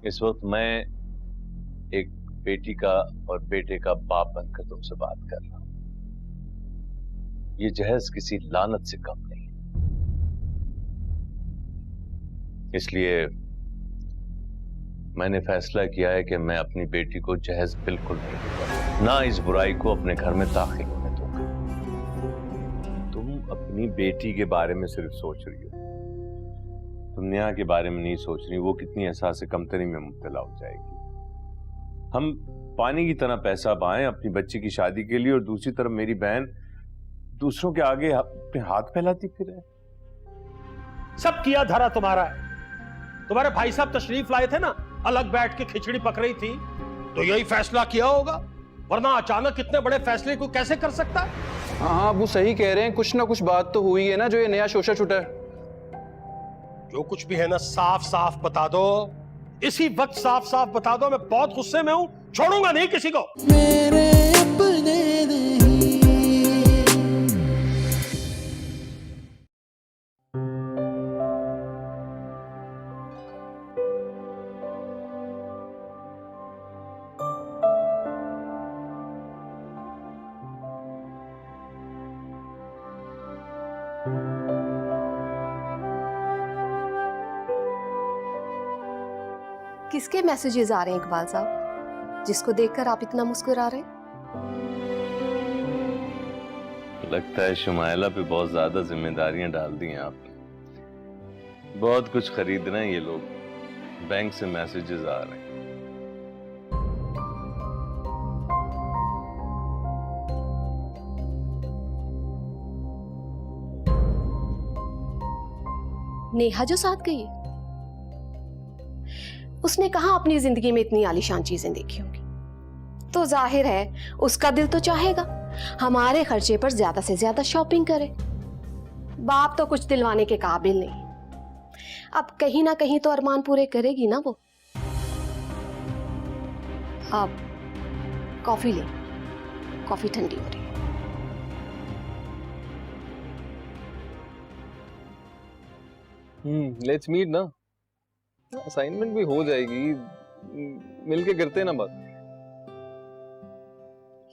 इस वक्त मैं एक बेटी का और बेटे का बाप बनकर तुमसे बात कर रहा हूं। ये जहेज किसी लानत से कम नहीं है, इसलिए मैंने फैसला किया है कि मैं अपनी बेटी को जहेज बिल्कुल नहीं दूंगा, ना इस बुराई को अपने घर में दाखिल होने दूंगा। तुम अपनी बेटी के बारे में सिर्फ सोच रही हो, तुम नेहा के बारे में नहीं सोच रही, वो कितनी एहसास कमतरी में मुब्तला हो जाएगी। हम पानी की तरह पैसा पाएं अपनी बच्ची की शादी के लिए, और दूसरी तरफ मेरी बहन दूसरों के आगे अपने हाथ फैलाती फिरे। सब किया धरा तुम्हारा है। तुम्हारे भाई साहब तशरीफ लाए थे ना, अलग बैठ के खिचड़ी पक रही थी, तो यही फैसला किया होगा, वरना अचानक इतने बड़े फैसले को कैसे कर सकता है? हाँ, वो सही कह रहे हैं, कुछ ना कुछ बात तो हुई है ना, जो ये नया शोशा छूटा है। जो कुछ भी है ना, साफ साफ बता दो, इसी वक्त साफ साफ बता दो। मैं बहुत गुस्से में हूं, छोड़ूंगा नहीं किसी को। मेरे अपने किसके मैसेजेस आ रहे हैं इकबाल साहब, जिसको देखकर आप इतना मुस्कुरा रहे हैं? लगता है शुमाइला पे बहुत ज्यादा जिम्मेदारियां डाल दी हैं आपने। बहुत कुछ खरीदना है ये लोग, बैंक से मैसेजेस आ रहे हैं। नेहा जो साथ गई है, उसने कहा अपनी जिंदगी में इतनी आलीशान चीजें देखी होंगी, तो जाहिर है उसका दिल तो चाहेगा हमारे खर्चे पर ज्यादा से ज्यादा शॉपिंग करे। बाप तो कुछ दिलवाने के काबिल नहीं, अब कहीं ना कहीं तो अरमान पूरे करेगी ना वो। अब कॉफी ले, कॉफी ठंडी हो रही है। लेट्स मीट ना, असाइनमेंट भी हो जाएगी, मिलके करते हैं ना बात।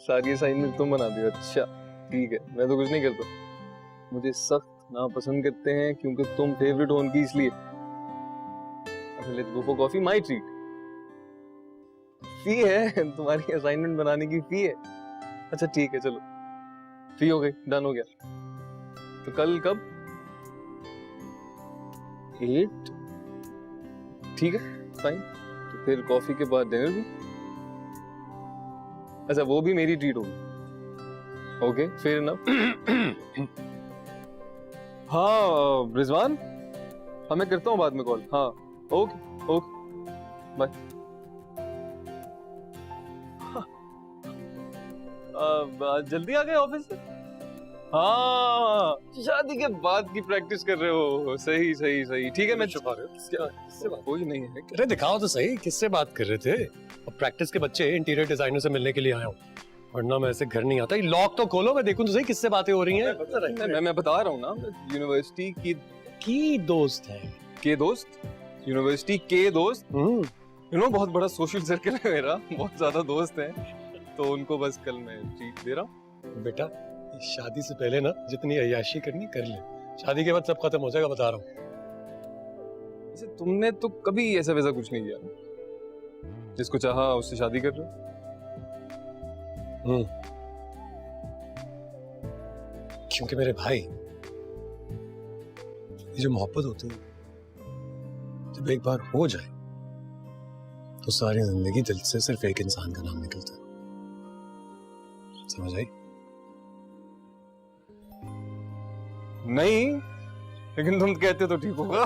सारी असाइनमेंट तुम बना दियो। अच्छा ठीक है, मैं तो कुछ नहीं करता, मुझे सख्त नापसंद करते हैं क्योंकि तुम फेवरेट हो उनकी, इसलिए। Let's go for coffee, my treat. Fee है तुम्हारी असाइनमेंट बनाने की, फी है। अच्छा ठीक है, चलो फी हो गई, डन हो गया। तो कल कब? 8? ठीक है, फाइन। तो फिर कॉफी के बाद डिनर भी? अच्छा, वो भी मेरी ट्रीट होगी। ओके, फिर ना। हाँ रिजवान, हाँ मैं करता हूँ बाद में कॉल। हाँ ओके ओके, बाय। जल्दी आ गए ऑफिस से? हाँ, शादी के बाद की प्रैक्टिस कर रहे हो। सही सही सही, ठीक है। मैं छुपा रहे हो? किससे बात? कोई नहीं है। अरे दिखाओ तो सही, किससे बात कर रहे थे? अब प्रैक्टिस के बच्चे इंटीरियर डिजाइनर से मिलने के लिए आया हूँ, वरना मैं ऐसे घर नहीं आता। लॉक तो खोलो, मैं देखूं तो सही किससे बातें हो रही हैं। मैं बता रहा हूँ ना, यूनिवर्सिटी की दोस्त है। के दोस्त, यूनिवर्सिटी के दोस्त। बहुत बड़ा सोशल सर्कल है मेरा, बहुत ज्यादा दोस्त हैं, तो उनको बस कल मैं ट्रीट दे रहा हूँ। बेटा, शादी से पहले ना जितनी अय्याशी करनी कर ले, शादी के बाद सब खत्म हो जाएगा, बता रहा हूँ। जैसे तुमने तो कभी ऐसा वैसा कुछ नहीं किया, जिसको चाहा उससे शादी कर रहे हो। क्योंकि मेरे भाई, ये जो मोहब्बत होती है, जब एक बार हो जाए तो सारी जिंदगी दिल से सिर्फ एक इंसान का नाम निकलता है। समझ आई? नहीं, लेकिन तुम कहते हो तो ठीक होगा।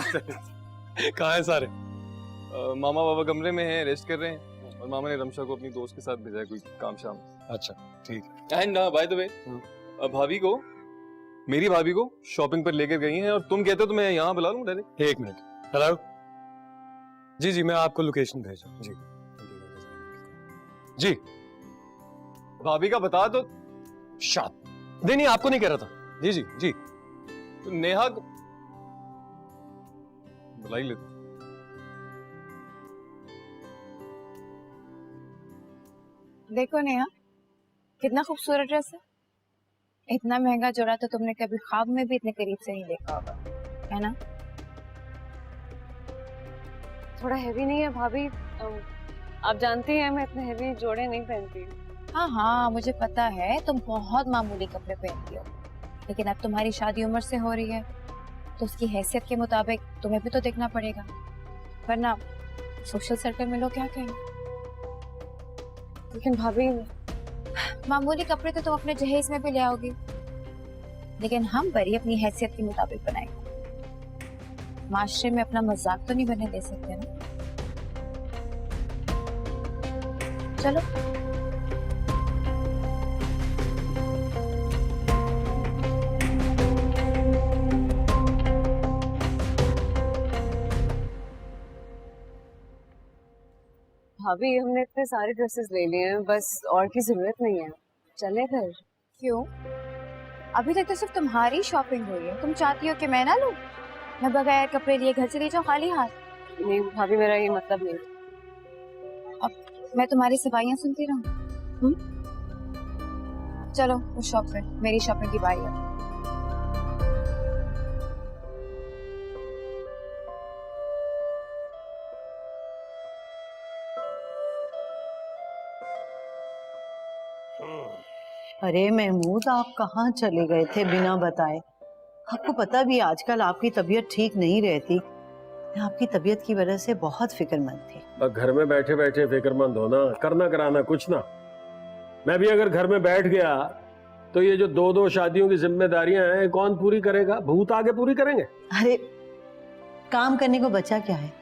कहाँ है सारे? मामा बाबा कमरे में हैं, रेस्ट कर रहे हैं, और मामा ने रमशा को अपनी दोस्त के साथ भेजा है कोई काम शाम। अच्छा ठीक है। एंड बाय द वे, भाभी को, मेरी भाभी को शॉपिंग पर लेकर गई हैं, और तुम कहते हो तो मैं यहाँ बुला लूं डायरेक्ट? एक मिनट। हेलो जी, जी मैं आपको लोकेशन भेज रहा हूँ। जी जी, भाभी का बता दो। शाद नहीं नहीं, आपको नहीं कह रहा था। जी जी जी, तो नेहा को बुला ही लेते। देखो नेहा, कितना खूबसूरत ड्रेस है। इतना महंगा जोड़ा तो तुमने कभी ख्वाब में भी इतने करीब से नहीं देखा होगा, है ना? थोड़ा हैवी नहीं है भाभी? आप जानती हैं मैं इतने हैवी जोड़े नहीं पहनती। हाँ हाँ, मुझे पता है तुम बहुत मामूली कपड़े पहनती हो, लेकिन अब तुम्हारी शादी उम्र से हो रही है तो उसकी हैसियत के मुताबिक तुम्हें भी तो देखना पड़ेगा, वरना सोशल सर्कल में लोग क्या कहेंगे। लेकिन भाभी, मामूली कपड़े तो तुम अपने जहेज में भी ले आओगी, लेकिन हम बड़ी अपनी हैसियत के मुताबिक बनाएंगे। माशरे में अपना मजाक तो नहीं बनने दे सकते ना। चलो। भाभी हमने इतने सारे ड्रेसेस ले लिए हैं, बस और की जरूरत नहीं है। चले घर। क्यों? अभी तक तो सिर्फ तुम्हारी शॉपिंग हुई है। तुम चाहती हो कि मैं ना लूं? मैं बगैर कपड़े लिए घर चली जाऊं खाली हाथ? नहीं भाभी, मेरा ये मतलब नहीं। अब मैं तुम्हारी सफाइयां सुनती रहूं? चलो उस शॉप पे, मेरी शॉपिंग की बारी है। अरे महमूद, आप कहाँ चले गए थे बिना बताए? आपको पता भी आजकल आपकी तबीयत ठीक नहीं रहती। मैं आपकी तबीयत की वजह से बहुत फिक्रमंद थी। बस घर में बैठे बैठे फिक्रमंद होना, करना कराना कुछ ना। मैं भी अगर घर में बैठ गया तो ये जो दो दो शादियों की जिम्मेदारियां हैं कौन पूरी करेगा? भूत आगे पूरी करेंगे। अरे काम करने को बचा क्या है?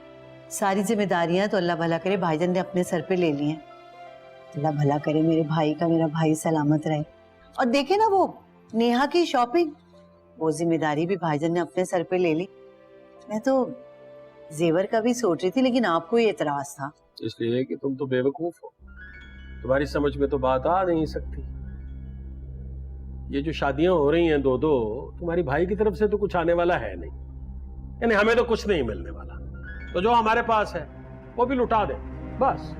सारी जिम्मेदारियां तो अल्लाह भला करे भाईजान ने अपने सर पे ले ली हैं। अल्लाह भला करे मेरे भाई का मेरा भाई सलामत रहे। और देखे ना वो नेहा की शॉपिंग, वो जिम्मेदारी भी भाईजान ने अपने सर पे ले ली। मैं तो जेवर का भी सोच रही थी, लेकिन आपको ये एतराज था। इसलिए कि तुम तो बेवकूफ हो, तुम्हारी समझ में तो बात आ नहीं सकती। ये जो शादियां हो रही हैं दो दो, तुम्हारी भाई की तरफ से तो कुछ आने वाला है नहीं, यानी हमें तो कुछ नहीं मिलने वाला। तो जो हमारे पास है वो भी लुटा दे बस।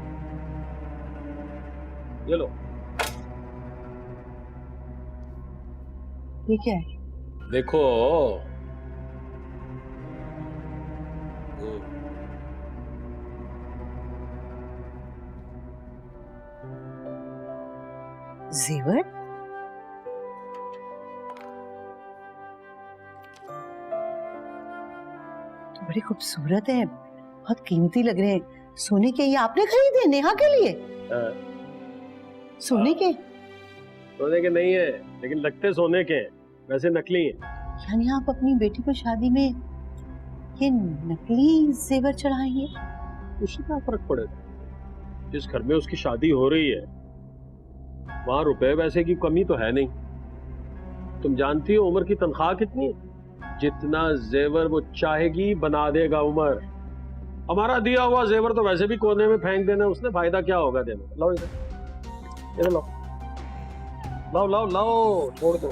ये लो। ठीक है, देखो। जेवर तो बड़े खूबसूरत है, बहुत कीमती लग रहे हैं। सोने के? ये आपने खरीदे नेहा के लिए? सोने के? सोने के नहीं है, लेकिन लगते सोने के हैं, वैसे नकली हैं। यानी आप अपनी बेटी को शादी में ये नकली जेवर चढ़ाएंगे? उससे क्या फर्क पड़ेगा? जिस घर में उसकी शादी हो रही है वहां रुपए वैसे की कमी तो है नहीं। तुम जानती हो उमर की तनख्वाह कितनी है? जितना जेवर वो चाहेगी बना देगा उमर। हमारा दिया हुआ जेवर तो वैसे भी कोने में फेंक देना, उसने फायदा क्या होगा देने में? लाओ इधर लाओ, लाओ लाओ लाओ, छोड़ दो।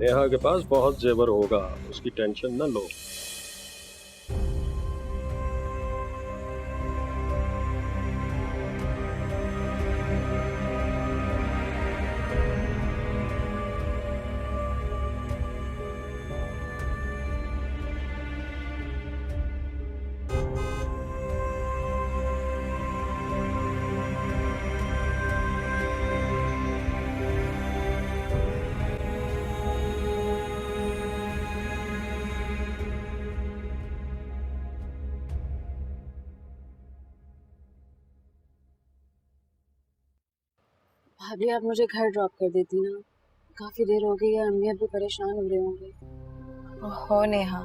नेहा के पास बहुत जेवर होगा, उसकी टेंशन ना लो। भाभी आप मुझे घर ड्रॉप कर देती ना, काफी देर हो गई है, अम्मी अभी परेशान हो रहे होंगे। ओहो नेहा,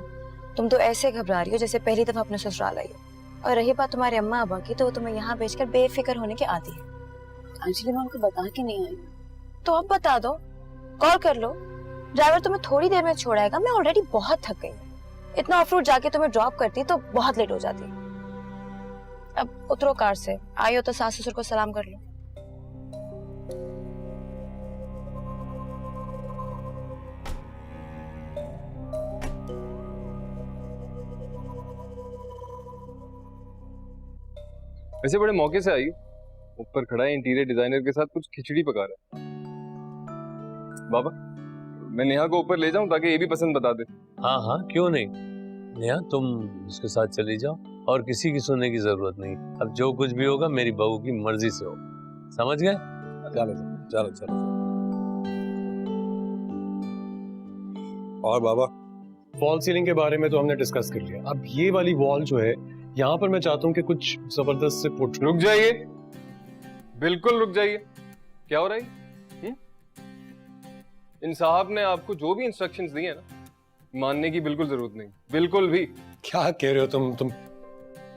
तुम तो ऐसे घबरा रही हो जैसे पहली दफा अपने ससुराल आई हो। और रही बात तुम्हारे अम्मा अब्बा की, तो वो तुम्हें यहाँ भेजकर बेफिक्र होने के आदी है। एक्चुअली मैं उनको बता के नहीं आई। तो अब बता दो, कॉल कर लो। ड्राइवर तुम्हें थोड़ी देर में छोड़ाएगा, मैं ऑलरेडी बहुत थक गई। इतना ऑफ रोड जाके तुम्हें ड्रॉप करती तो बहुत लेट हो जाती। अब उतरो कार से, आई हो तो सास ससुर को सलाम कर लो। वैसे बड़े मौके से आई हो। ऊपर खड़ा है इंटीरियर डिजाइनर के साथ कुछ खिचड़ी पका रहा है। बाबा, मैं नेहा को ऊपर ले जाऊं ताकि ये भी पसंद बता दे। हाँ हाँ, क्यों नहीं। नेहा, तुम उसके साथ चली जाओ और किसी की सुनने की जरूरत नहीं। अब जो कुछ भी होगा मेरी बहू की मर्जी से होगा, समझ गए? चलो चलो चलो। और बाबा, वॉल सीलिंग के बारे में तो हमने डिस्कस कर लिया। अब ये वाली वॉल जो है, यहाँ पर मैं चाहता हूँ कि कुछ जबरदस्त से पुट। रुक जाइए, बिल्कुल रुक जाइए। क्या हो रहा है? इन साहब ने आपको जो भी इंस्ट्रक्शंस दिए हैं ना, मानने की बिल्कुल जरूरत नहीं, बिल्कुल भी। क्या कह रहे हो तुम?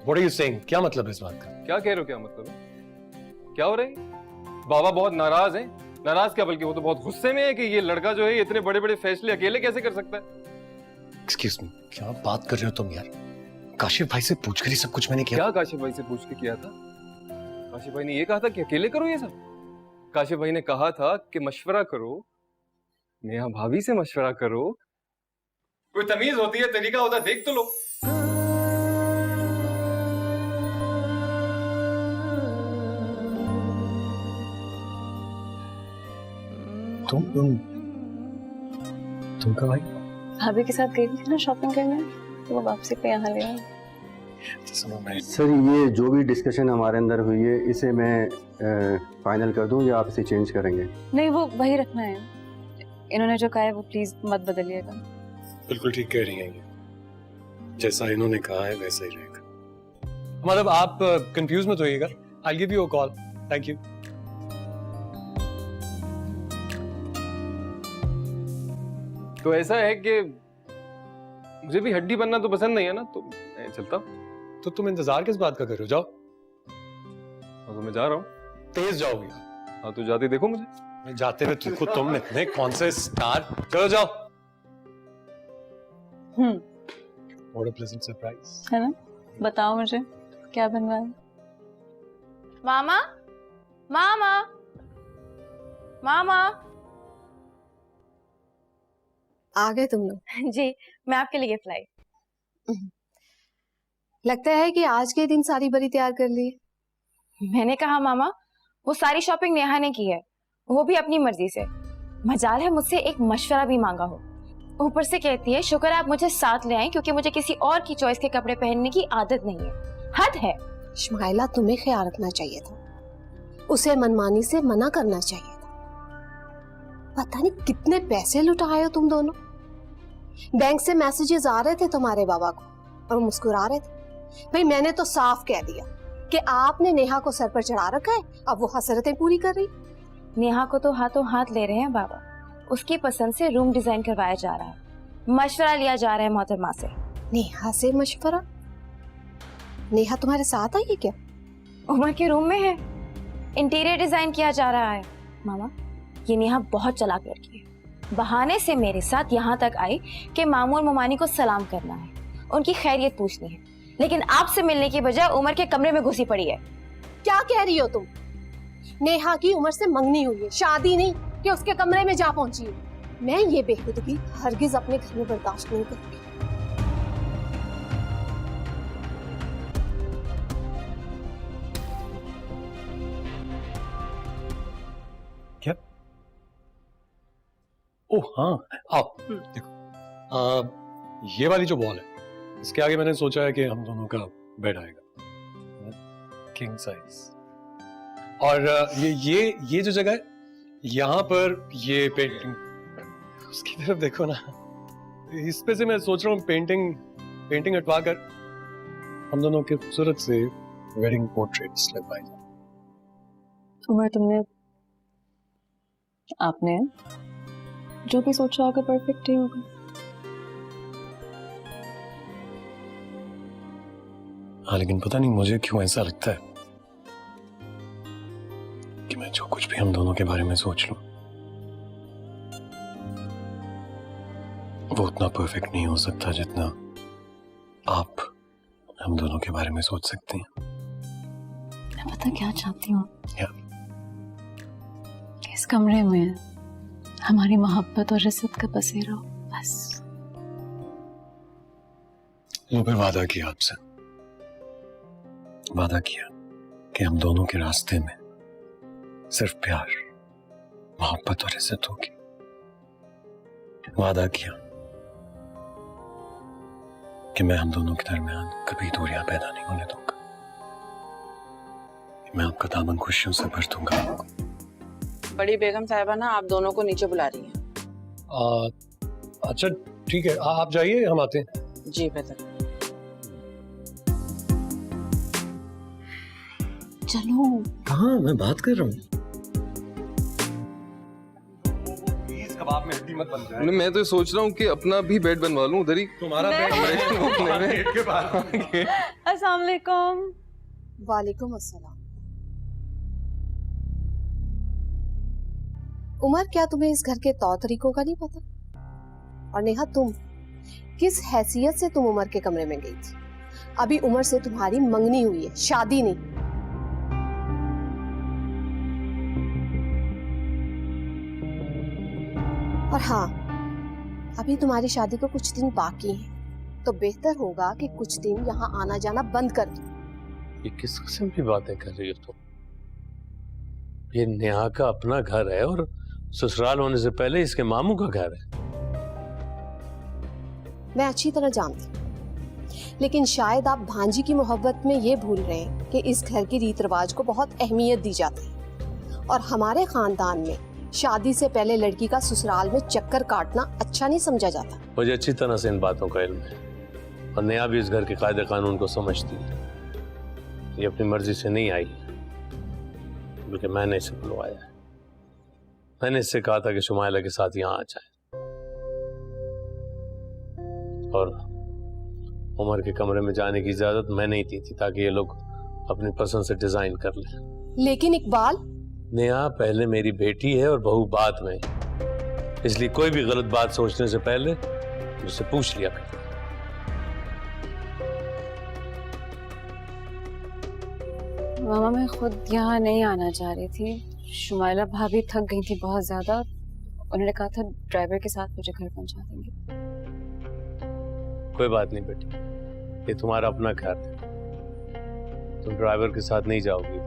What are you saying? क्या मतलब है इस बात का? क्या कह रहे हो? क्या मतलब है? क्या हो रहा है? बाबा बहुत नाराज हैं। नाराज क्या, बल्कि वो तो बहुत गुस्से में है कि ये लड़का जो है ये इतने बड़े बड़े फैसले अकेले कैसे कर सकता है। Excuse me, क्या बात कर रहे हो तुम यार? काशिफ भाई से पूछ कर ही सब कुछ मैंने किया। क्या काशिफ भाई से पूछ के किया था? काशिफ भाई ने ये कहा था कि अकेले करो ये सब? काशिफ भाई ने कहा था कि मशवरा करो, नेहा भाभी से मशवरा करो। कोई तमीज होती है, तरीका होता है, देख तो लो। तुम कब आई? भाभी के साथ गई थी ना शॉपिंग करने, तो वो वापसी पे यहाँ ले आई। सर, ये जो भी डिस्कशन हमारे अंदर हुई है इसे मैं फाइनल कर दूं या आप इसे चेंज करेंगे? नहीं, वो वही रखना है। इन्होंने जो कहा है वो प्लीज मत बदलिएगा। बिल्कुल ठीक कह रही हैं ये। जैसा इन्होंने कहा है वैसा ही रहेगा। मतलब आप कंफ्यूज मत होइएगा। I'll give you a call. Thank you. तो ऐसा है कि मुझे भी हड्डी बनना तो पसंद नहीं है ना, तो मैं चलता हूँ। तो तुम इंतजार किस बात का कर रहे हो? जाओ। हाँ, तो मैं जा रहा हूँ। तेज जाओगे? हाँ, तो जाते देखो मुझे। मैं जाते हुए देखो तुम इतने कौन से स्टार। चलो जाओ। What a pleasant surprise. है ना? बताओ मुझे क्या बनवा है? मामा, मामा, मामा। आ गए तुम लोग? जी, मैं आपके लिए गिफ्ट लाई। लगता है कि आज के दिन सारी बरी तैयार कर ली। मैंने कहा मामा, वो सारी शॉपिंग नेहा ने की है, वो भी अपनी मर्जी से। मजाल है मुझसे एक मशवरा भी मांगा हो। ऊपर से कहती है शुक्र आप मुझे साथ ले आए क्योंकि मुझे किसी और की चॉइस के कपड़े पहनने की आदत नहीं है। हद है। शमाइला, तुम्हें ख्याल रखना चाहिए था, उसे मनमानी से मना करना चाहिए था। पता नहीं कितने पैसे लुटाए हो तुम दोनों। बैंक से मैसेजेस आ रहे थे तुम्हारे बाबा को और वो मुस्कुरा रहे थे। भाई मैंने तो साफ कह दिया कि आपने नेहा को सर पर चढ़ा रखा है, अब वो हसरतें पूरी कर रही। नेहा को तो हाथों हाथ ले रहे हैं बाबा। उसकी पसंद से रूम डिजाइन करवाया जा रहा है, मशवरा लिया जा रहा है मोहतरमा से। नेहा से मशवरा? नेहा तुम्हारे साथ आई है क्या? उमर के रूम में है, इंटीरियर डिजाइन किया जा रहा है। मामा, ये नेहा बहुत चालाक लड़की है। बहाने से मेरे साथ यहाँ तक आई कि मामूर मुमानी को सलाम करना है, उनकी खैरियत पूछनी है, लेकिन आपसे मिलने की बजाय उमर के कमरे में घुसी पड़ी है। क्या कह रही हो तुम? नेहा की उमर से मंगनी हुई है, शादी नहीं कि उसके कमरे में जा पहुंची है। मैं ये बेखुदगी हरगिज अपने घर में बर्दाश्त नहीं करूंगी। क्या? ओह हाँ, आओ देखो। ये वाली जो वॉल है, इसके आगे मैंने सोचा है कि हम दोनों का बेड आएगा, किंग साइज। और ये जो जगह है, यहाँ पर ये पेंटिंग, उसकी तरफ देखो ना, इस पे से मैं सोच रहा हूँ पेंटिंग हटवा कर हम दोनों के खूबसूरत से वेडिंग पोर्ट्रेट्स लगवाए जाए। उमर, आपने जो भी सोचा होगा परफेक्ट ही होगा। हाँ, लेकिन पता नहीं मुझे क्यों ऐसा लगता है कि मैं जो कुछ भी हम दोनों के बारे में सोच लूं वो उतना परफेक्ट नहीं हो सकता जितना आप हम दोनों के बारे में सोच सकते हैं। मैं पता क्या चाहती हूँ? क्या? इस कमरे में हमारी मोहब्बत और इज्जत का बसेरा हो, बस। लो, फिर वादा किया आपसे, वादा किया कि हम दोनों के रास्ते में सिर्फ प्यार, मोहब्बत और इज्जत होगी। वादा किया कि मैं हम दोनों के दरमियान कभी दूरियां पैदा नहीं होने दूंगा। मैं आपका दामन खुशियों से भर दूंगा। बड़ी बेगम साहिबा ना आप दोनों को नीचे बुला रही हैं। अच्छा ठीक है, आप जाइए, हम आते हैं। जी बेहतर। चलो। कहाँ? मैं बात कर रहा हूँ। कबाब में हड्डी मत बन जाए। मैं तो सोच रहा हूँ कि अपना भी बेड बनवा लूँ उधर ही। तुम्हारा बेड के बाद। अस्सलाम वालेकुम। वालेकुम अस्सलाम। उमर, क्या तुम्हें इस घर के तौर तरीकों का नहीं पता? और नेहा, तुम किस हैसियत से तुम उमर के कमरे में गई थी? अभी उमर से तुम्हारी मंगनी हुई है, शादी नहीं। और हाँ, अभी तुम्हारी शादी को कुछ दिन बाकी हैं, तो बेहतर होगा कि कुछ दिन यहाँ आना जाना बंद कर दो। ये किस किस्म की बातें कर रही हो तुम? ये नेहा का अपना घर है और ससुराल होने से पहले इसके मामू का घर है। मैं अच्छी तरह जानती हूँ, लेकिन शायद आप भांजी की मोहब्बत में ये भूल रहे हैं कि इस घर की रीत रिवाज को बहुत अहमियत दी जाती है, और हमारे खानदान में शादी से पहले लड़की का ससुराल में चक्कर काटना अच्छा नहीं समझा जाता। मुझे अच्छी तरह से इन बातों का इल्म है, और नेहा भी इस घर के कायदे कानून को समझती है। ये अपनी मर्जी से नहीं आई, बल्कि मैंने इसे बुलवाया है। मैंने इससे कहा था कि शुमाइला के साथ यहाँ आ जाए, और उमर के कमरे में जाने की इजाजत मैंने ही दी थी ताकि ये लोग अपनी पसंद से डिजाइन कर लें। लेकिन इकबाल, नेहा पहले मेरी बेटी है और बहू बाद में, इसलिए कोई भी गलत बात सोचने से पहले मुझसे पूछ लिया करते। मामा मैं खुद यहाँ नहीं आना चाह रही थी। शुमाइला भाभी थक गई थी बहुत ज्यादा। उन्होंने कहा था ड्राइवर के साथ मुझे घर पहुंचा देंगे। कोई बात नहीं बेटी, ये तुम्हारा अपना घर है। तुम ड्राइवर के साथ नहीं जाओगी,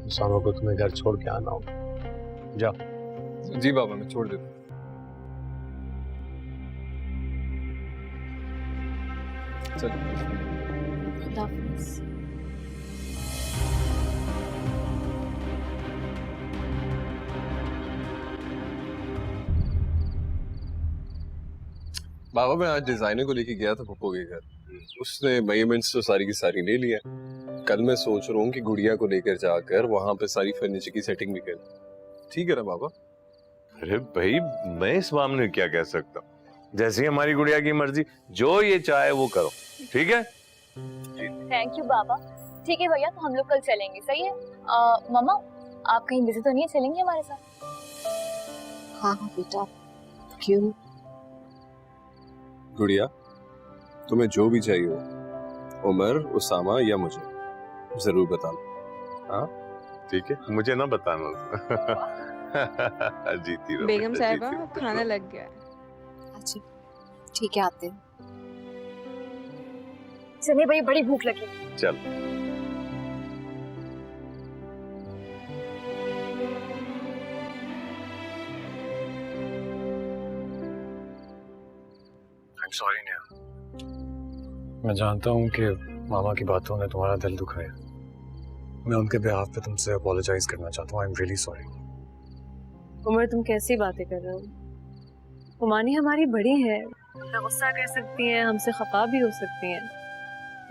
शाम को तुम्हें घर छोड़ के आना होगा। जाओ। जी बाबा, मैं छोड़ देता हूँ। खुदा हाफिज़। बाबा मैं आज डिजाइनर को लेके गया था पप्पू के घर। उसने मेजरमेंट्स तो सारी की सारी ले लिया। कल मैं सोच रहा हूँ कि गुड़िया को लेकर जाकर वहां पे सारी फर्नीचर की सेटिंग भी कर। ठीक है ना बाबा? अरे भाई, मैं इस मामले में क्या कह सकता हूँ? जैसी हमारी गुड़िया की मर्जी, जो ये चाहे वो करो। ठीक है? थैंक यू बाबा। ठीक है भैया, तो हम लोग कल चलेंगे, सही है? मम्मा, आप कहीं बिजी तो नहीं है? चलेंगे हमारे साथ? हाँ हाँ बेटा, क्यों नहीं? गुड़िया, तुम्हें जो भी चाहिए हो, उमर, उसामा या मुझे जरूर बताना। हाँ ठीक है, मुझे ना बताना। जीती रहो बेगम बेटा, साहिबा, जीती रहो। खाना लग गया है। अच्छा ठीक है, आते हैं। चलिए भाई, बड़ी भूख लगी। चल। सॉरी नेहा, मैं जानता हूँ कि मामा की बातों ने तुम्हारा दिल दुखाया। मैं उनके बिहाफ पे तुमसे अपोलोजाइज करना चाहता हूँ। I am really sorry. Umar, तुम कैसी बातें कर रहे हो? हुमानी हमारी बड़ी है, हमसे गुस्सा कर सकती हैं, हमसे खफा भी हो सकती हैं।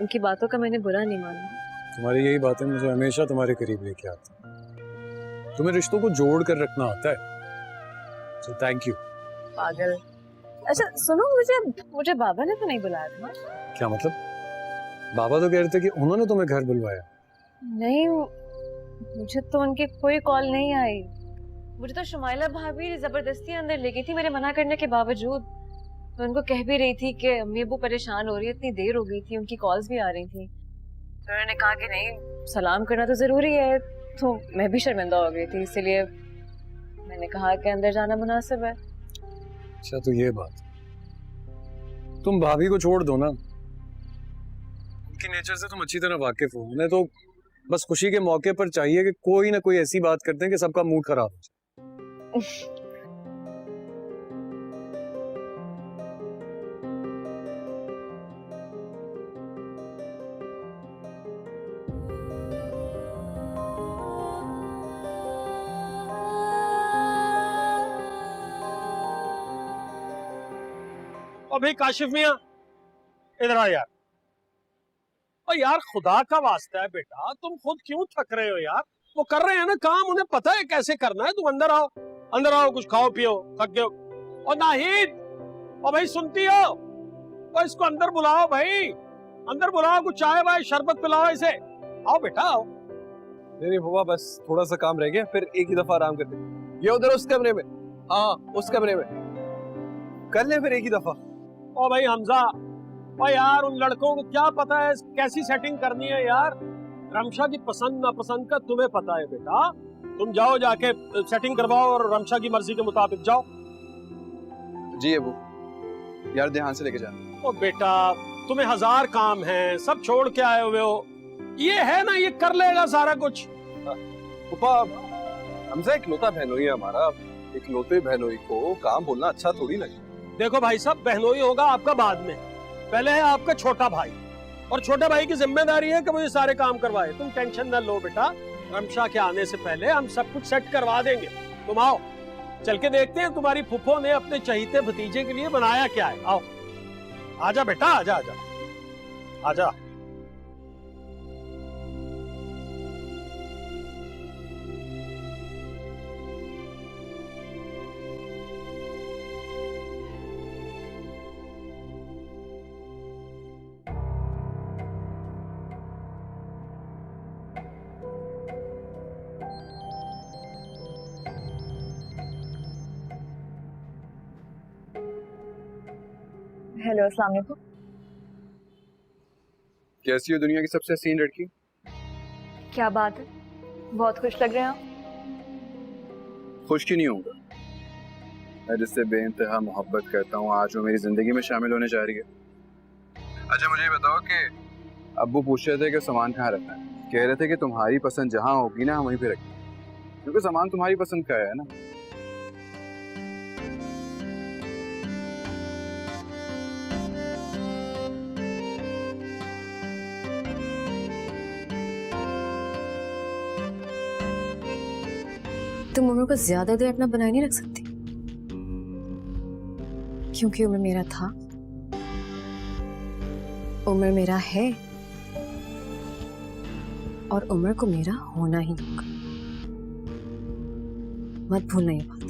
उनकी बातों का मैंने बुरा नहीं माना। तुम्हारी यही बातें मुझे हमेशा तुम्हारे करीब लेके आती हैं। तुम्हें रिश्तों को जोड़ कर रखना आता है। So thank you. पागल। अच्छा सुनो, मुझे बाबा ने तो नहीं बुलाया था। क्या मतलब? बाबा तो कह रहे थे कि उन्होंने तुम्हें घर बुलवाया। नहीं, मुझे तो उनकी कोई कॉल नहीं आई। मुझे तो शुमाइला भाभी जबरदस्ती अंदर ले गई थी मेरे मना करने के बावजूद। मैं उनको कह भी रही थी कि अम्मी अब्बू परेशान हो रही है, इतनी देर हो गई थी, उनकी कॉल्स भी आ रही थी। तो उन्होंने कहा कि नहीं, सलाम करना तो जरूरी है। तो मैं भी शर्मिंदा हो गई थी, इसलिए मैंने कहा कि अंदर जाना मुनासिब है। अच्छा तो ये बात, तुम भाभी को छोड़ दो ना, उनकी नेचर से तुम अच्छी तरह वाकिफ हो। उन्हें तो बस खुशी के मौके पर चाहिए कि कोई ना कोई ऐसी बात करते हैं कि सबका मूड खराब हो जाए। और भाई काशिफ मियां, इधर आ यार। और यार खुदा का वास्ता है बेटा, तुम खुद क्यों थक रहे हो यार? वो कर रहे हैं ना काम, उन्हें पता है कैसे करना है। तुम अंदर आओ, अंदर आओ, कुछ खाओ पियो, थक गए हो। और नाहिद, और भाई सुनती हो? और इसको अंदर बुलाओ भाई, अंदर बुलाओ, कुछ चाय वाय शरबत पिलाओ इसे। आओ बेटा आओ। नहीं हुआ, बस थोड़ा सा काम रह गया, फिर एक ही दफा आराम करते। ये उधर उस कमरे में, हाँ उस कमरे में कर ले फिर एक ही दफा। ओ भाई हमजा, और यार उन लड़कों को क्या पता है कैसी सेटिंग करनी है यार? रमशा की पसंद नापसंद का तुम्हें पता है बेटा। तुम जाओ, जाके सेटिंग करवाओ और रमशा की मर्जी के मुताबिक जाओ। जी अबू, यार ध्यान से लेके जा। ओ बेटा, तुम्हें 1000 काम हैं, सब छोड़ के आए हुए हो। ये है ना, ये कर लेगा सारा कुछ। पापा, हमसे इकलौता बहनोई है हमारा, इकलौते बहनोई को काम बोलना अच्छा थोड़ी लगता। देखो भाई साहब, बहनोई होगा आपका बाद में, पहले है आपका छोटा भाई, और छोटे भाई की जिम्मेदारी है कि मुझे सारे काम करवाए। तुम टेंशन न लो बेटा, रमशा के आने से पहले हम सब कुछ सेट करवा देंगे। तुम आओ, चल के देखते हैं तुम्हारी फुफ्फो ने अपने चहीते भतीजे के लिए बनाया क्या है। आओ, आजा बेटा, आजा आजा आजा। हेलो, अस्सलाम वालेकुम। कैसी हो दुनिया की सबसे हसीन लड़की? क्या बात है, बहुत खुश लग रहे हैं आप। खुश क्यों नहीं होगा? मैं जिससे बेइंतहा मोहब्बत करता हूँ, आज वो मेरी जिंदगी में शामिल होने जा रही है। अच्छा मुझे ये बताओ कि अब्बू पूछ रहे थे कि सामान कहाँ रखना है। कह रहे थे कि तुम्हारी पसंद जहाँ होगी ना, हम वहीं पे रखें, क्योंकि सामान तुम्हारी पसंद का है ना। तुम उम्र को ज्यादा देर अपना बनाए नहीं रख सकती, क्योंकि उम्र मेरा था, उम्र मेरा है, और उम्र को मेरा होना ही दूंगा। मत भूलना ये बात।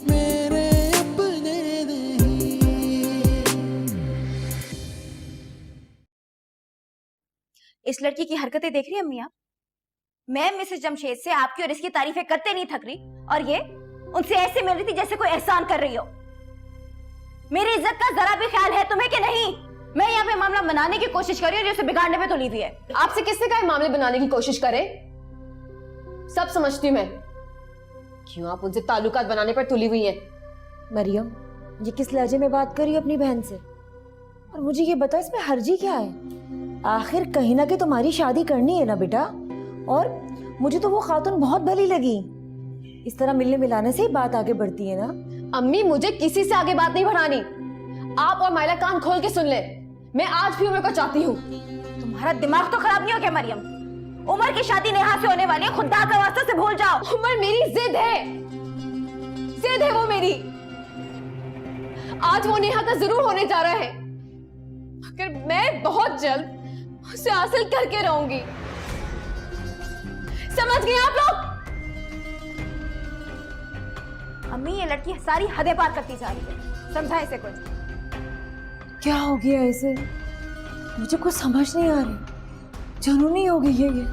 मेरे अपने इस लड़की की हरकतें देख रही हैं अम्मी आप? मैं मिसेस जमशेद से आपकी और इसकी तारीफें करते नहीं थक रही, और ये उनसे ऐसे मिल रही थी जैसे कोई एहसान कर रही हो। मेरी इज्जत का जरा भी ख्याल है तुम्हें कि नहीं? मैं यहाँ पे मामला बनाने की कोशिश कर रही हूँ और उसे बिगाड़ने पे तुली हुई है। आपसे किसने कहा मामले बनाने की कोशिश करे? सब समझती हूँ मैं, क्यों आप उनसे ताल्लुकात बनाने पर तुली हुई हैं। मरियम, ये किस लहजे में बात कर रही हो अपनी बहन से? और मुझे ये बताओ, इसमें हर्जी क्या है? आखिर कहीं ना कहीं तुम्हारी शादी करनी है ना बेटा, और मुझे तो वो खातून बहुत भली लगी। इस तरह मिलने मिलाने से ही बात आगे बढ़ती है ना। अम्मी, मुझे किसी से आगे बात नहीं बढ़ानी। आप और माइला कान खोल के सुन ले, मैं आज भी उम्र को चाहती हूँ। तुम्हारा दिमाग तो खराब नहीं हो क्या मरियम? उमर की शादी नेहा से होने वाली है, खुदा का वास्ता से भूल जाओ। उमर मेरी जिद है, जिद है वो मेरी। आज वो नेहा का जरूर होने जा रहा है, मगर मैं बहुत जल्द उसे हासिल करके रहूंगी। समझ गए आप लोग? अम्मी, ये लड़की सारी हदें पार करती जा रही है, समझा इसे कुछ। क्या हो गया इसे? मुझे कुछ समझ नहीं आ रही। जुनूनी हो गई है ये।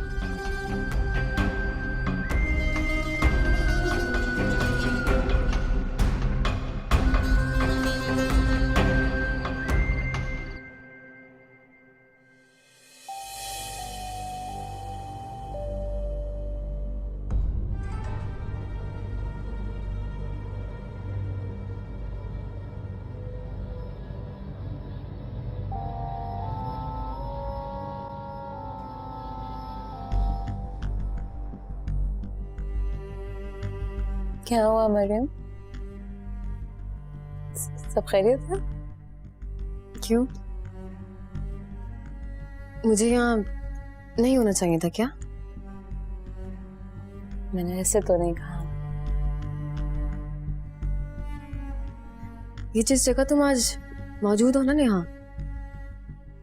क्या हुआ मरियम? सब खैरियत है? क्यों? मुझे यहाँ नहीं होना चाहिए था क्या? मैंने ऐसे तो नहीं कहा। ये जिस जगह तुम आज मौजूद हो ना नेहा,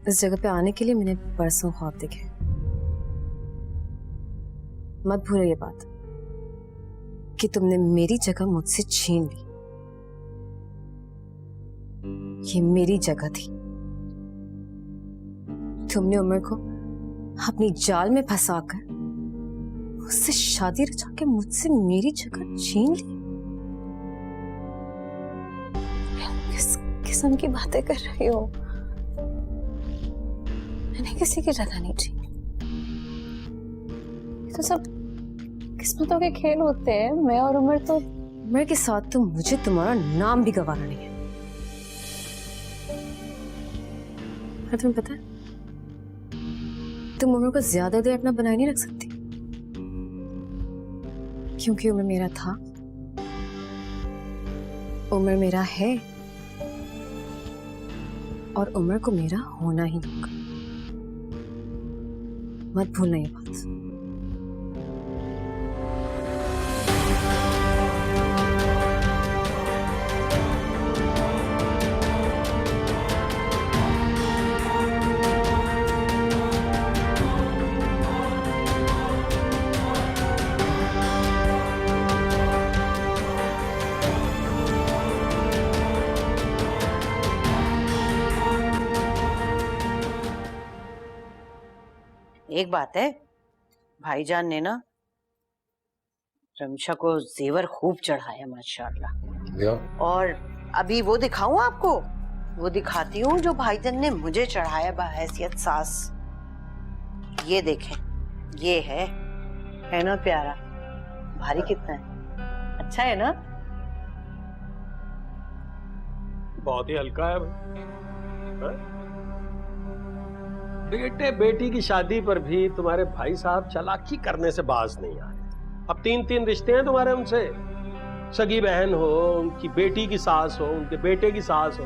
इस जगह पे आने के लिए मैंने परसों ख्वाब देखे। मत भूलो ये बात कि तुमने मेरी जगह मुझसे छीन ली। ये मेरी जगह थी। तुमने उमर को अपनी जाल में फंसाकर उससे शादी रचा के मुझसे मेरी जगह छीन ली। किस किस्म की बातें कर रही हो? मैंने किसी की जगह नहीं छीनी। ये तो सब किस्मतों के खेल होते हैं। मैं और उमर के साथ तो मुझे तुम्हारा नाम भी गवाना नहीं है। और तुम्हें पता है, तुम उमर को ज्यादा देर अपना बनाए नहीं रख सकती, क्योंकि उमर मेरा था, उमर मेरा है, और उमर को मेरा होना ही होगा। मत भूलना ये बात। एक बात है, भाईजान ने ना रमशा को जेवर खूब चढ़ाया माशाल्लाह। और अभी वो दिखाऊं आपको? वो दिखाती हूँ जो भाईजान ने मुझे चढ़ाया बहैसियत सास। ये देखें, ये है ना प्यारा? भारी कितना है? अच्छा है ना? बहुत ही हल्का है भाई। बेटे बेटी की शादी पर भी तुम्हारे भाई साहब चालाकी करने से बाज नहीं आए। अब 3-3 रिश्ते हैं तुम्हारे उनसे। सगी बहन हो, उनकी बेटी की सास हो, उनके बेटे की सास हो,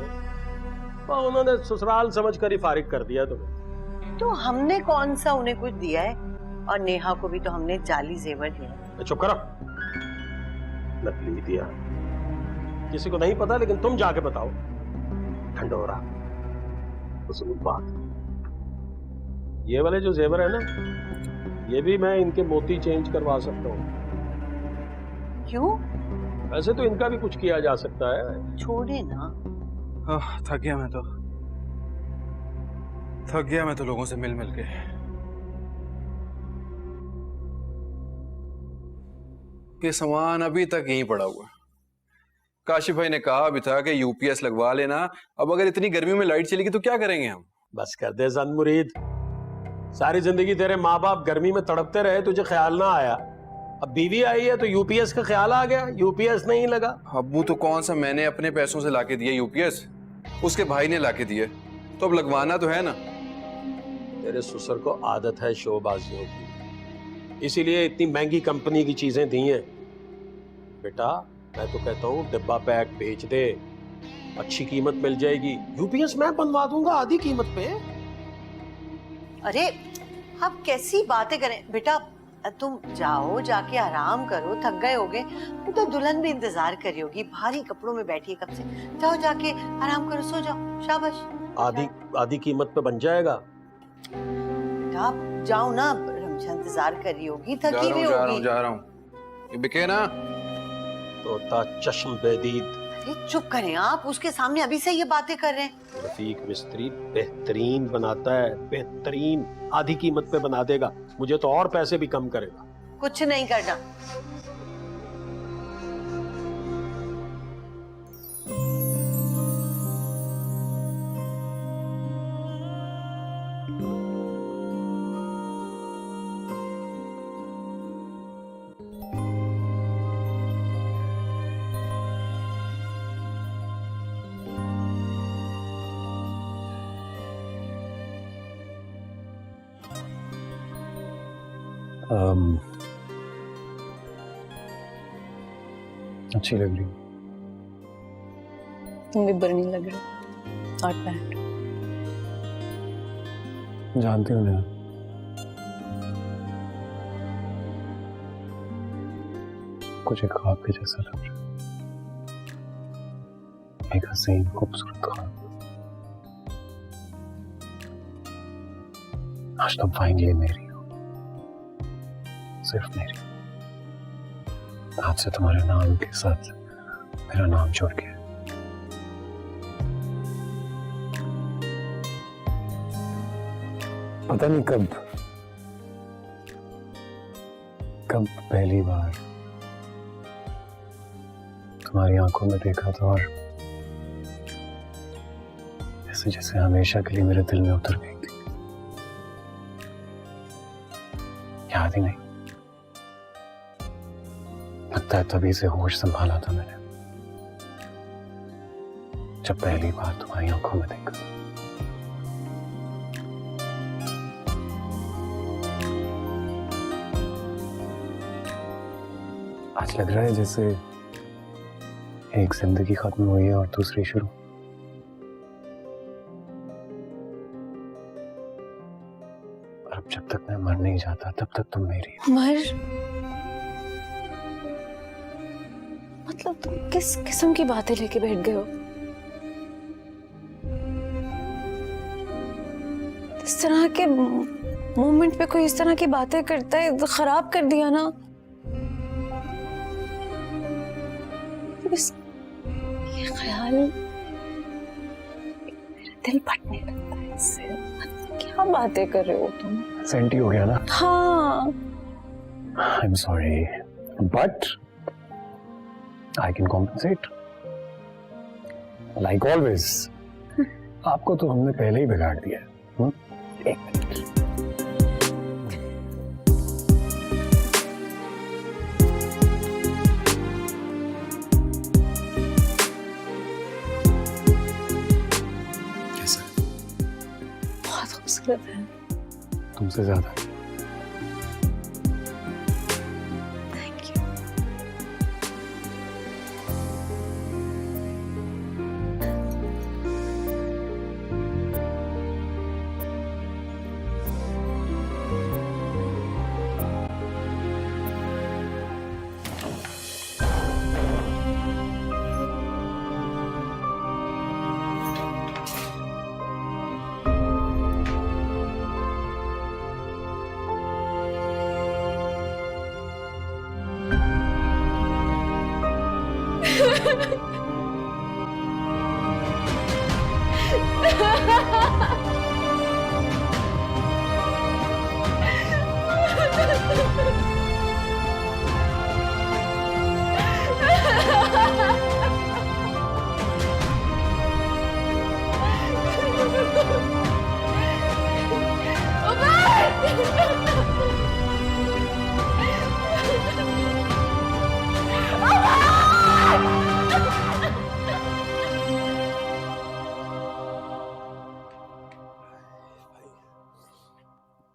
तो उन्होंने ससुराल समझकर ही फारिग कर दिया तुम्हें। तो हमने कौन सा उन्हें कुछ दिया है? और नेहा को भी तो हमने जाली जेवर दिया। चुप करो, नकली दिया। किसी को नहीं पता, लेकिन तुम जाके बताओ। ढंडोरा उसूल बात। ये वाले जो जेवर है ना, ये भी मैं इनके मोती चेंज करवा सकता हूँ। क्यों? वैसे तो इनका भी कुछ किया जा सकता है। छोड़े ना। थक गया मैं तो लोगों से मिल मिल के। ये सामान अभी तक यहीं पड़ा हुआ। काशिफ भाई ने कहा भी था कि यूपीएस लगवा लेना। अब अगर इतनी गर्मी में लाइट चलेगी तो क्या करेंगे हम? बस कर दे जन मुरीद। सारी जिंदगी तेरे माँ बाप गर्मी में तड़पते रहे, तुझे ख्याल ना आया। अब बीवी आई है तो यूपीएस का ख्याल आ गया। यूपीएस नहीं लगा। अब्बू तो कौन सा मैंने अपने पैसों से लाके दिए यूपीएस, उसके भाई ने लाके दिए, तो अब लगवाना तो है ना। तेरे ससुर को आदत है शोबाजियों की, इसीलिए इतनी महंगी कंपनी की चीजें दी हैं। बेटा मैं तो कहता हूँ डिब्बा पैक बेच दे, अच्छी कीमत मिल जाएगी। यूपीएस मैं बनवा दूंगा आधी कीमत पे। अरे आप कैसी बातें करें बेटा? तुम जाओ, जाके आराम करो, थक गए होगे। तो दुल्हन भी इंतजार कर रही होगी, भारी कपड़ों में बैठी है कब से। जाओ जाके आराम करो, सो जाओ। शाबाश। आधी कीमत पे बन जाएगा। बेटा आप जाओ ना, रमशा इंतजार कर रही होगी, थकी हुई होगी। जा रहा हूँ। ये बिके ना तोता चश्म बेदीद। अरे चुप करें आप, उसके सामने अभी से ये बातें कर रहे हैं। रफीक मिस्त्री बेहतरीन बनाता है, बेहतरीन। आधी कीमत पे बना देगा, मुझे तो और पैसे भी कम करेगा। कुछ नहीं करना। अच्छी लग रही हो। तुम भी बुरी नहीं लग रही। Not bad. जानती हूँ नेहा, कुछ एक ख्वाब के जैसा लग रहा है। एक हसीन खूबसूरत ख्वाब। आज तुम फाइनली मेरी हो, सिर्फ मेरी। आज से तुम्हारे नाम के साथ मेरा नाम जुड़ गया। पता नहीं कब पहली बार तुम्हारी आंखों में देखा था और ऐसे जैसे हमेशा के लिए मेरे दिल में उतर गई थी। याद ही नहीं, लगता है तभी से होश संभाला था मैंने, जब पहली बार तुम्हारी आंखों में देखा। आज लग रहा है जैसे एक जिंदगी खत्म हुई है और दूसरी शुरू। और अब जब तक मैं मर नहीं जाता तब तक तुम मेरी हो। मर मतलब तुम किस किस्म की बातें लेके बैठ गए हो? इस तरह के मोमेंट पे कोई इस तरह की बातें करता है तो खराब कर दिया ना। बस ये ख्याल मेरा दिल फटने लगता है इससे। क्या बातें कर रहे हो तुम? सेंटी हो गया ना? हाँ। I am sorry but I can compensate like always. आपको तो हमने पहले ही बिगाड़ दिया है। एक मिनट। कैसा? बहुत खूबसूरत है। तुमसे ज्यादा। Thank you.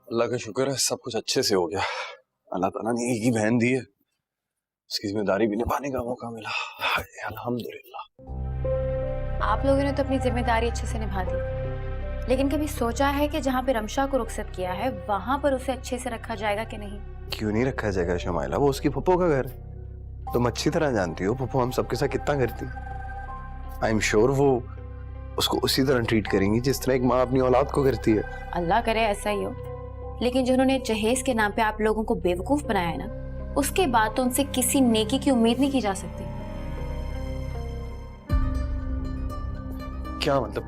अल्लाह का शुक्र है सब कुछ अच्छे से हो गया। अल्लाह ताला ने एक ही बहन दी है, उसकी जिम्मेदारी भी निभाने का मौका मिला। अल्हम्दुलिल्लाह। आप लोगों ने तो अपनी जिम्मेदारी अच्छे से निभा दी, लेकिन कभी सोचा है कि जहाँ पे रमशा को रुखसत किया है वहां पर उसे अच्छे से रखा जाएगा कि नहीं? क्यों नहीं रखा जाएगा शमाइला, वो उसकी फुप्पो का घर है। तुम अच्छी तरह जानती हो फुप्पो हम सबके साथ कितना करती। आई एम श्योर वो उसको उसी तरह ट्रीट करेंगी जिस तरह एक माँ अपनी औलाद को करती है। अल्लाह करे ऐसा ही हो, लेकिन जिन्होंने जहेज के नाम पे आप लोगों को बेवकूफ बनाया है ना, उसके बाद तो उनसे किसी नेकी की उम्मीद नहीं की जा सकती। क्या मतलब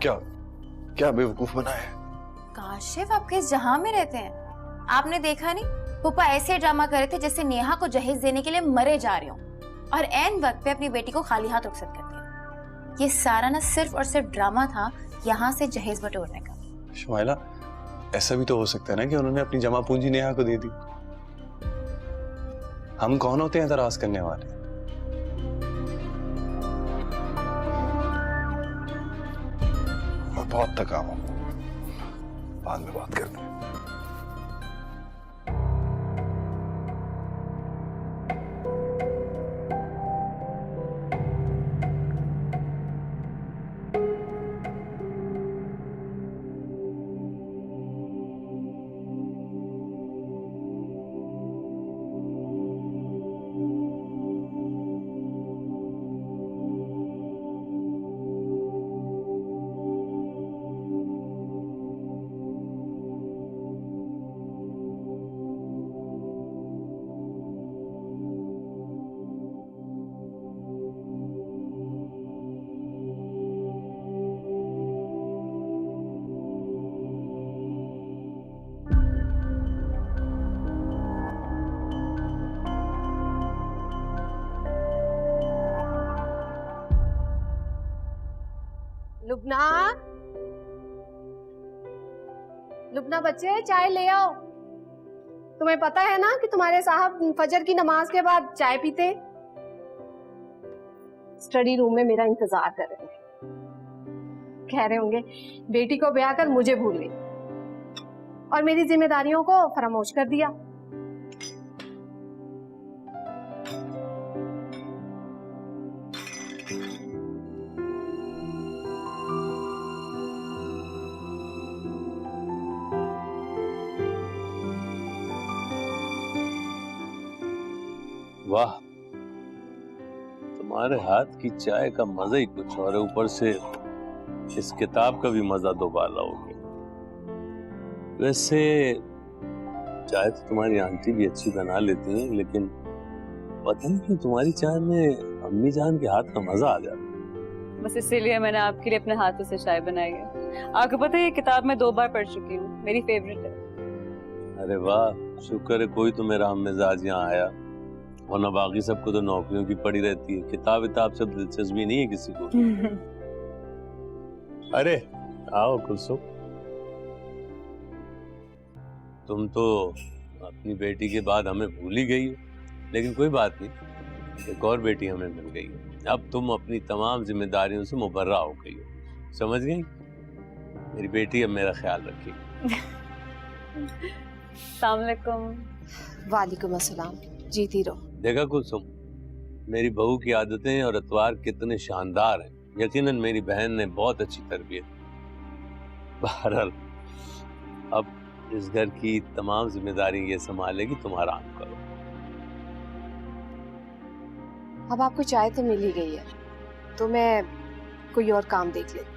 क्या बेवकूफ बनाया है? काशिफ आप किस जहां में रहते हैं? आपने देखा नहीं पुप्पा ऐसे ड्रामा कर रहे थे जैसे नेहा को जहेज देने के लिए मरे जा रहे हो, और एन वक्त पे अपनी बेटी को खाली हाथ रुखसत कर दिया। ये सारा ना सिर्फ और सिर्फ ड्रामा था यहाँ से जहेज बटोरने का। शमाइला ऐसा भी तो हो सकता है ना कि उन्होंने अपनी जमा पूंजी नेहा को दे दी। हम कौन होते हैं एतराज करने वाले? मैं बहुत थका हूं, बाद में बात करते हैं। लुबना, लुबना बच्चे चाय ले आओ। तुम्हें पता है ना कि तुम्हारे साहब फजर की नमाज के बाद चाय पीते। स्टडी रूम में मेरा इंतजार कर रहे हैं। कह रहे होंगे बेटी को ब्याह कर मुझे भूल गई और मेरी जिम्मेदारियों को फरामोश कर दिया। वाह, तुम्हारे हाथ की चाय का मजा ही कुछ और है, ऊपर से इस किताब का भी मजा दोबाला हो गया। वैसे चाय तो तुम्हारी आंटी भी अच्छी बना लेती हैं, लेकिन पता नहीं क्यों तुम्हारी चाय में अम्मी जान के हाथ का मजा आ जाता है। बस इसीलिए मैंने आपके लिए अपने हाथों से चाय बनाई है। आपको पता है ये किताब मैं 2 बार पढ़ चुकी हूँ, मेरी फेवरेट है। अरे वाह, शुक्र है कोई तो मेरा हम मिजाज यहाँ आया, वरना बाकी सबको तो नौकरियों की पड़ी रहती है। किताब सब दिलचस्पी नहीं है किसी को। अरे आओ कुलसुम, तुम तो अपनी बेटी के बाद हमें भूल ही गई हो, लेकिन कोई बात नहीं, एक और बेटी हमें मिल गई है। अब तुम अपनी तमाम जिम्मेदारियों से मुबर्रा हो गई हो, समझ गई? मेरी बेटी अब मेरा ख्याल रखेगी। अस्सलाम वालेकुम। वालेकुम अस्सलाम। जीती रहो। देखा कुलसुम, मेरी बहू की आदतें और अतवार कितने शानदार हैं। यकीनन मेरी बहन ने बहुत अच्छी तरबियत। बहरहाल अब इस घर की तमाम जिम्मेदारी ये संभालेगी, तुम आराम करो। अब आपको चाय तो मिल ही गई है, तो मैं कोई और काम देख लेती।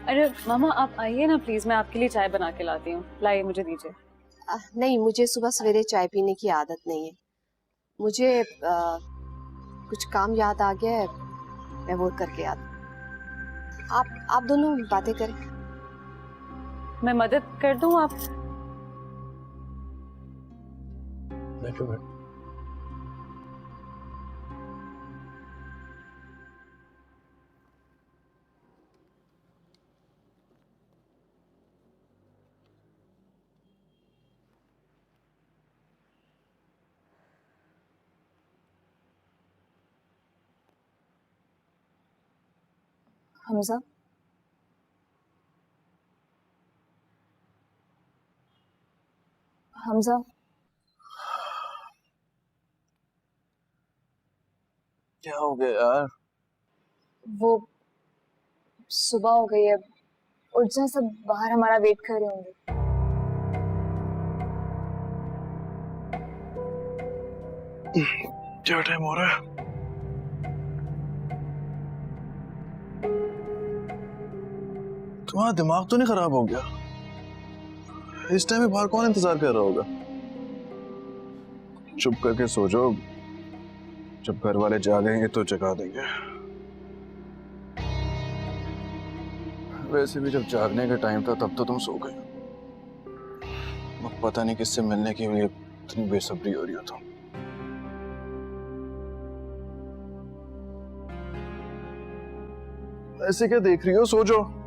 अरे मामा आप आइए ना प्लीज, मैं आपके लिए चाय बना के लाती हूँ। लाइए मुझे दीजिए। नहीं, मुझे सुबह सवेरे चाय पीने की आदत नहीं है। मुझे कुछ काम याद आ गया है, मैं वो करके आती। आप दोनों बातें करें। मैं मदद कर दूं आप? बैठो बैठो। हमजा, हमजा, क्या हो गया यार? वो सुबह हो गई है, उठ जा, सब बाहर हमारा वेट कर रहे होंगे। क्या टाइम हो रहा है? तुम्हारा दिमाग तो नहीं खराब हो गया? इस टाइम में बाहर कौन इंतजार कर रहा होगा? चुप करके सो जाओ, जब घर वाले जागेंगे तो जगा देंगे। वैसे भी जब जागने का टाइम था तब तो तुम सो गए। अब पता नहीं किससे मिलने के लिए इतनी बेसब्री हो रही हो तुम। ऐसे क्या देख रही हो? सो जाओ।